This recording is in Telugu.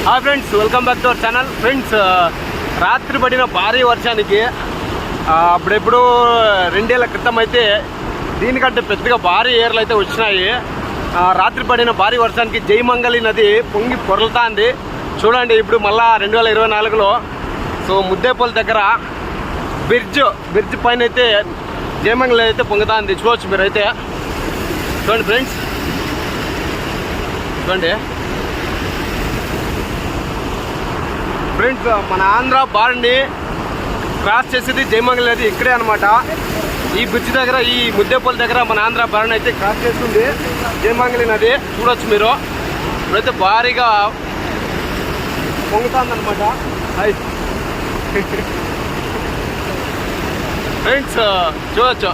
Hi friends, welcome back to our channel. Friends, రాత్రి పడిన భారీ వర్షానికి అప్పుడెప్పుడు 2 ఏళ్ల క్రితం అయితే దీనికంటే పెద్దగా భారీ ఏర్లు అయితే వచ్చినాయి. రాత్రి పడిన భారీ వర్షానికి జయమంగళి నది పొంగి పొరలుతుంది. చూడండి, ఇప్పుడు మళ్ళా 2024లో సో ముద్దేపల్లి దగ్గర బ్రిడ్జ్ పైన అయితే జయమంగళి అయితే పొంగుతుంది. చూడవచ్చు మీరైతే. చూడండి ఫ్రెండ్స్, చూడండి ఫ్రెండ్స్, మన ఆంధ్ర బార్డర్ని క్రాస్ చేసేది జయమంగళి నది ఇక్కడే అనమాట. ఈ బ్రిడ్జ్ దగ్గర, ఈ ముద్దేపల్లి దగ్గర మన ఆంధ్ర బార్డర్ని అయితే క్రాస్ చేస్తుంది జయమంగళి నది. చూడొచ్చు మీరు. ఇప్పుడైతే భారీగా పొంగుతుందన్నమాట. ఫ్రెండ్స్, చూడొచ్చు.